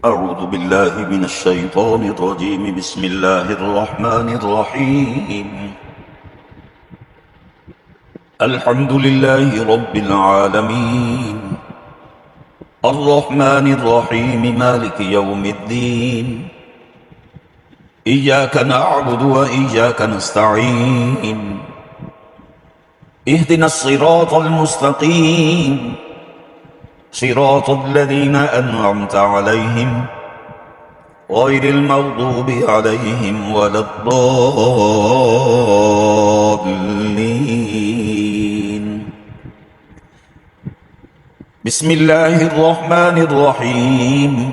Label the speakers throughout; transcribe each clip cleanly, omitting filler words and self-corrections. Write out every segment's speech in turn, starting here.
Speaker 1: أعوذ بالله من الشيطان الرجيم. بسم الله الرحمن الرحيم. الحمد لله رب العالمين، الرحمن الرحيم، مالك يوم الدين. إياك نعبد وإياك نستعين. اهدنا الصراط المستقيم، صراط الذين أنعمت عليهم غير المغضوب عليهم ولا الضالين. بسم الله الرحمن الرحيم.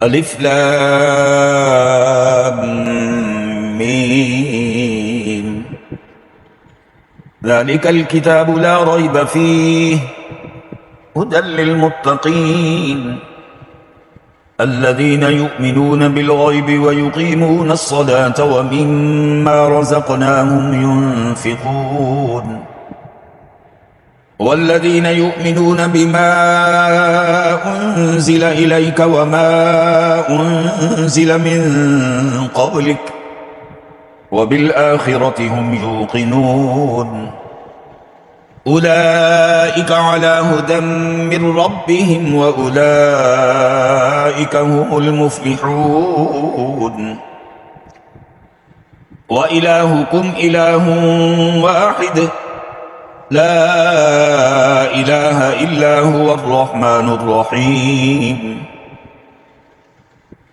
Speaker 1: ألف لام ميم. ذلك الكتاب لا ريب فيه هدى للمتقين الذين يؤمنون بالغيب ويقيمون الصلاة ومما رزقناهم ينفقون والذين يؤمنون بما أنزل إليك وما أنزل من قبلك وبالآخرة هم يوقنون. أولئك على هدى من ربهم وأولئك هم المفلحون. وإلهكم إله واحد لا إله إلا هو الرحمن الرحيم.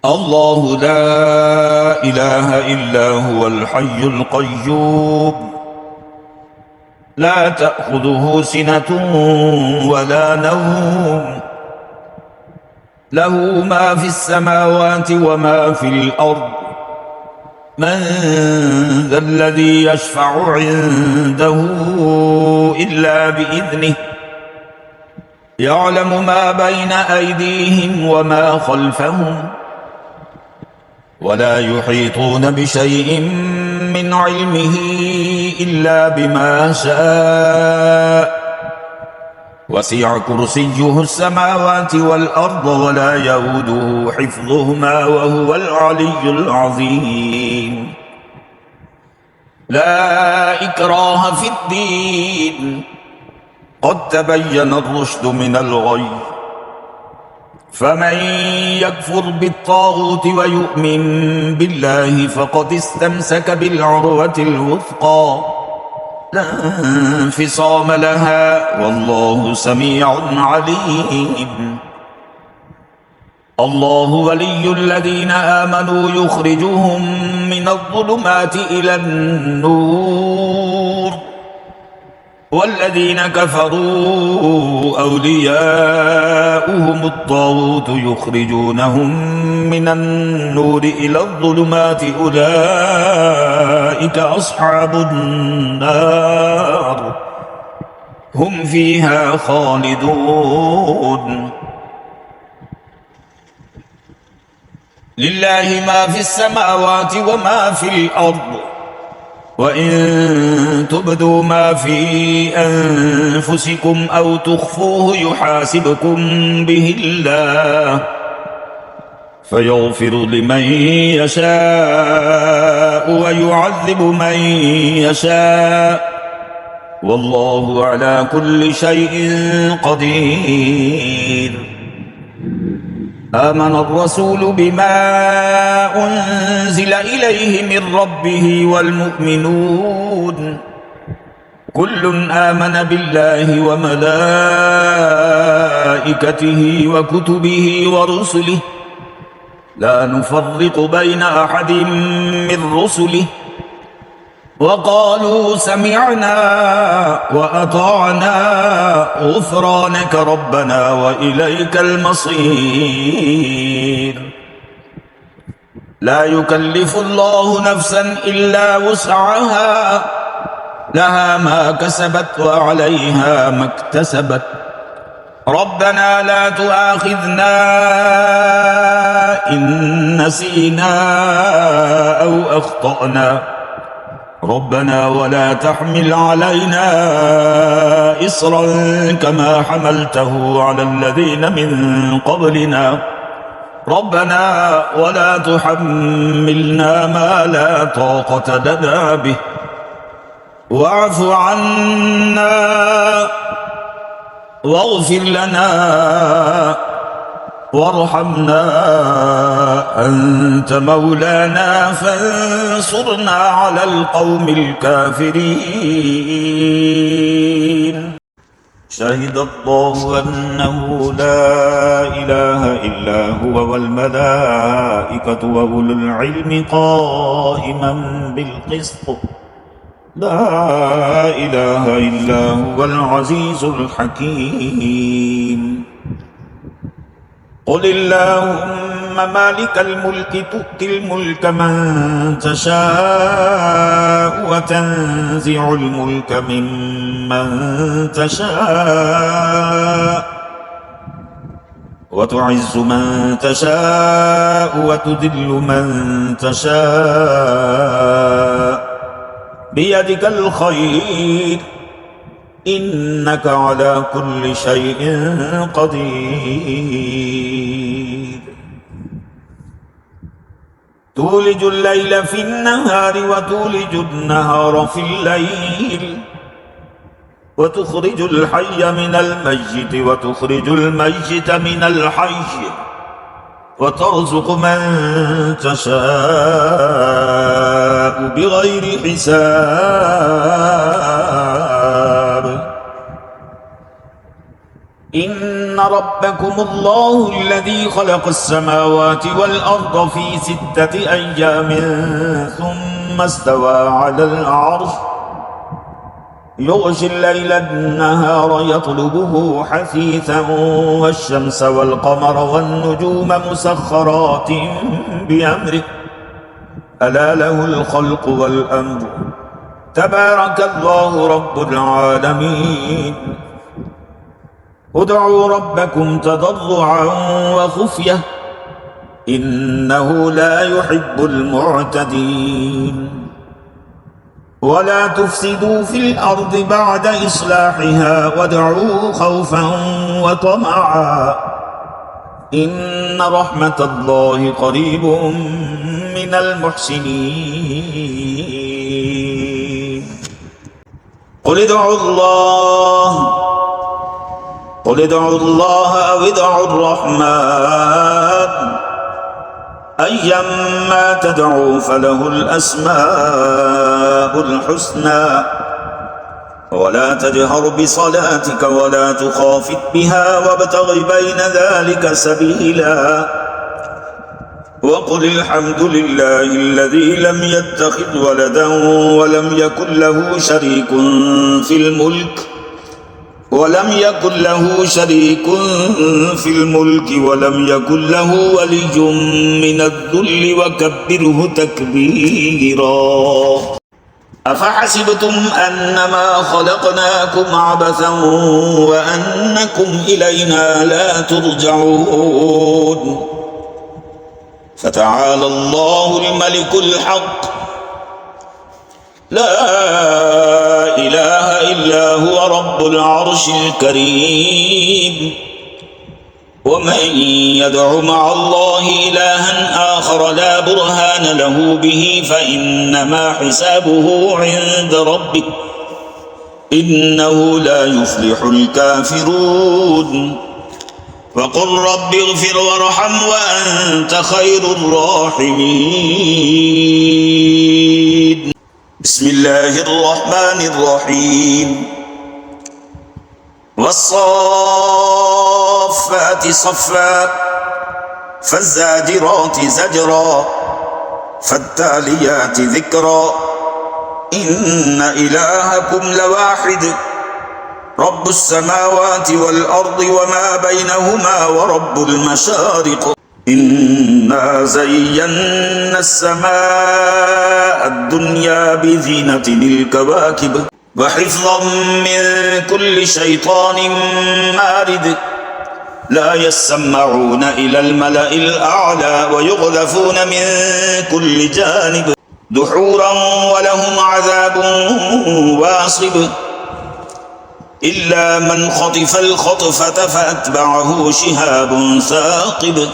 Speaker 1: الله لا إله إلا هو الحي القيوم لا تأخذه سنة ولا نوم، له ما في السماوات وما في الأرض. من ذا الذي يشفع عنده إلا بإذنه، يعلم ما بين أيديهم وما خلفهم ولا يحيطون بشيء من علمه إلا بما شاء. وسع كرسيه السماوات والأرض ولا يؤوده حفظهما وهو العلي العظيم. لا إكراه في الدين، قد تبين الرشد من الغي. فمن يكفر بالطاغوت ويؤمن بالله فقد استمسك بالعروة الوثقى لا انفصام لها، والله سميع عليم. الله ولي الذين آمنوا يخرجهم من الظلمات إلى النور، والذين كفروا أولياؤهم الطاغوت يخرجونهم من النور إلى الظلمات. أولئك أصحاب النار هم فيها خالدون. لله ما في السماوات وما في الأرض، وإن تبدوا ما في أنفسكم أو تخفوه يحاسبكم به الله فيغفر لمن يشاء ويعذب من يشاء، والله على كل شيء قدير. آمن الرسول بما أنزل إليه من ربه والمؤمنون كل آمن بالله وملائكته وكتبه ورسله لا نفرق بين أحد من رسله وقالوا سمعنا وأطعنا غفرانك ربنا وإليك المصير. لا يكلف الله نفسا إلا وسعها، لها ما كسبت وعليها ما اكتسبت. ربنا لا تؤاخذنا إن نسينا أو أخطأنا، ربنا ولا تحمل علينا إصرا كما حملته على الذين من قبلنا ربنا ولا تحملنا ما لا طاقة لنا به واعف عنا واغفر لنا وارحمنا أنت مولانا فانصرنا على القوم الكافرين. شهد الله أنه لا إله إلا هو والملائكة وأولو العلم قائما بالقسط لا إله إلا هو العزيز الحكيم. قل اللهم مالك الملك تؤتي الملك من تشاء وتنزع الملك ممن تشاء وتعز من تشاء وتذل من تشاء بيدك الخير إنك على كل شيء قدير. تولج الليل في النهار وتولج النهار في الليل وتخرج الحي من الميت وتخرج الميت من الحي وترزق من تشاء بغير حساب. إن ربكم الله الذي خلق السماوات والأرض في 6 أيام ثم استوى على العرش يغشي الليل النهار يطلبه حثيثا والشمس والقمر والنجوم مسخرات بأمره ألا له الخلق والأمر تبارك الله رب العالمين. ادعوا ربكم تضرعا وخفية إنه لا يحب المعتدين. ولا تفسدوا في الأرض بعد إصلاحها وادعوه خوفا وطمعا إن رحمة الله قريب من المحسنين. قل ادعوا الله أو ادعوا الرحمن أيما تدعوا فله الأسماء الحسنى ولا تجهر بصلاتك ولا تخافت بها وابتغ بين ذلك سبيلا. وقل الحمد لله الذي لم يتخذ ولدا ولم يكن له شريك في الملك ولم يكن له ولي من الذل وكبره تكبيرا. أفحسبتم أنما خلقناكم عبثا وأنكم إلينا لا ترجعون. فتعالى الله الملك الحق لا إله إلا هو رب العرش الكريم. ومن يدع مع الله إلها آخر لا برهان له به فإنما حسابه عند ربه إنه لا يفلح الكافرون. وقل رب اغفر وارحم وأنت خير الراحمين. بسم الله الرحمن الرحيم. والصافات صفا فالزاجرات زجرا فالتاليات ذكرا إن إلهكم لواحد رب السماوات والأرض وما بينهما ورب المشارق إنا زينا السماء الدنيا بزينة الكواكب وحفظا من كل شيطان مارد لا يسمعون إلى الملأ الأعلى ويقذفون من كل جانب دحورا ولهم عذاب واصب إلا من خطف الخطفة فأتبعه شهاب ثاقب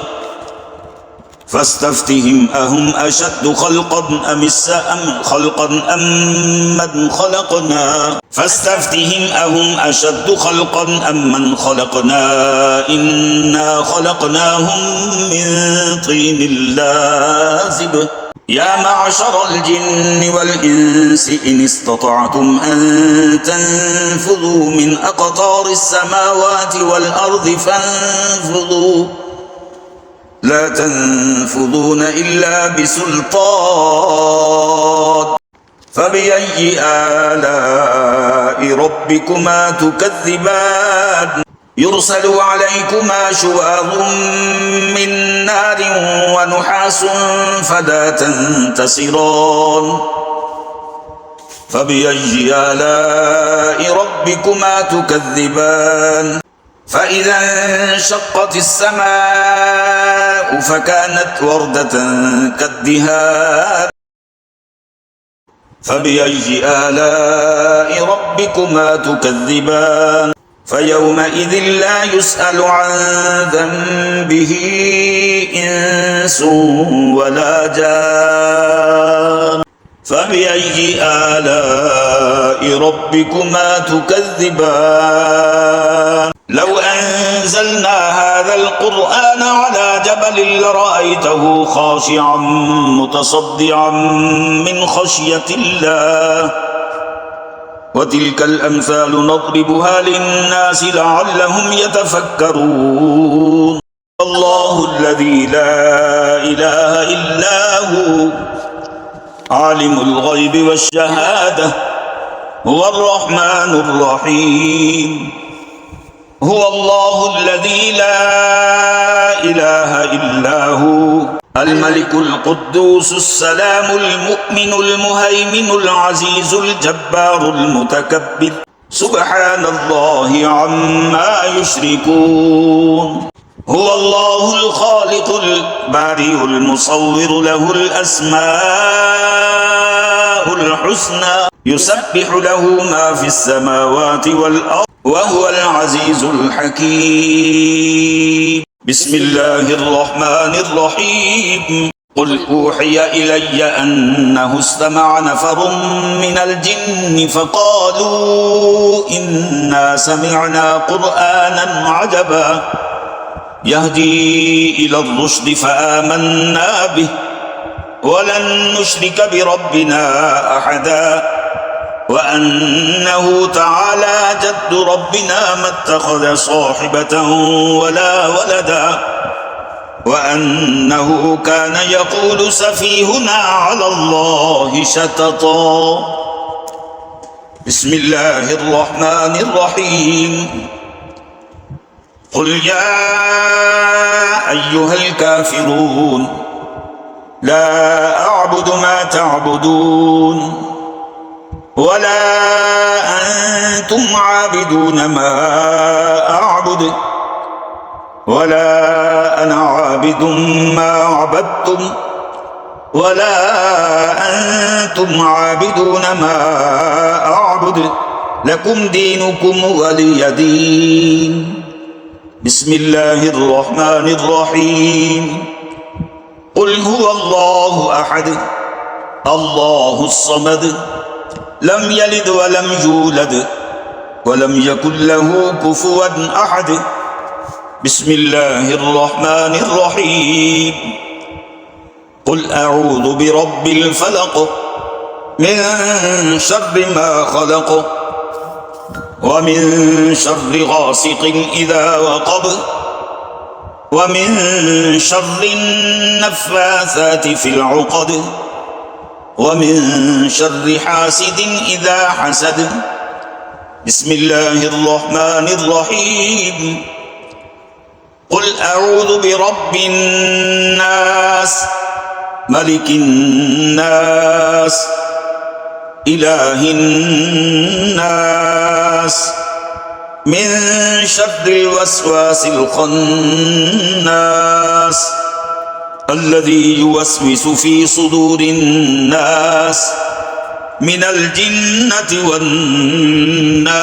Speaker 1: فاستفتهم أهم أشد خلقا أم من خلقنا من خلقنا إنا خلقناهم من طين لازب يا معشر الجن والإنس إن استطعتم أن تنفذوا من أقطار السماوات والأرض فانفذوا لا تنفذون إلا بسلطان فبأي آلاء ربكما تكذبان يرسل عليكما شواظ من نار ونحاس فلا تنتصران فبأي آلاء ربكما تكذبان فإذا انشقت السماء فكانت وردة كالدهان فبأي آلاء ربكما تكذبان فيومئذ لا يسأل عن ذنبه إنس ولا جان فبأي آلاء ربكما تكذبان لو أنزلنا هذا القرآن على جبل لرأيته خاشعا متصدعا من خشية الله وتلك الأمثال نضربها للناس لعلهم يتفكرون الله الذي لا إله إلا هو عالم الغيب والشهادة هو الرحمن الرحيم هو الله الذي لا إله إلا هو الملك القدوس السلام المؤمن المهيمن العزيز الجبار المتكبر سبحان الله عما يشركون هو الله الخالق البارئ المصور له الأسماء الحسنى يسبح له ما في السماوات والأرض وهو العزيز الحكيم بسم الله الرحمن الرحيم قل أوحي إلي أنه استمع نفر من الجن فقالوا إنا سمعنا قرآنا عجبا يهدي إلى الرشد فآمنا به ولن نشرك بربنا أحدا وأنه تعالى جد ربنا ما اتخذ صاحبة ولا ولدا وأنه كان يقول سفيهنا على الله شططا بسم الله الرحمن الرحيم قل يا أيها الكافرون لا أعبد ما تعبدون ولا أنتم عابدون ما أعبد ولا أنا عابد ما عبدتم ولا أنتم عابدون ما أعبد لكم دينكم ولي دين بسم الله الرحمن الرحيم قل هو الله أحد الله الصمد لم يلد ولم يولد ولم يكن له كفوا أحد بسم الله الرحمن الرحيم قل أعوذ برب الفلق من شر ما خلق ومن شر غاسق إذا وقب ومن شر النفاثات في العقد ومن شر حاسد إذا حسد بسم الله الرحمن الرحيم قل أعوذ برب الناس ملك الناس إله الناس من شر الوسواس الخناس الذي يوسوس في صدور الناس من الجنة والناس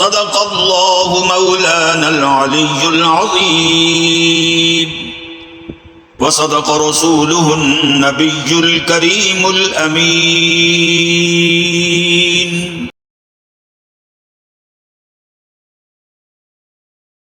Speaker 1: صدق الله مولانا العلي العظيم وصدق رسوله النبي الكريم الأمين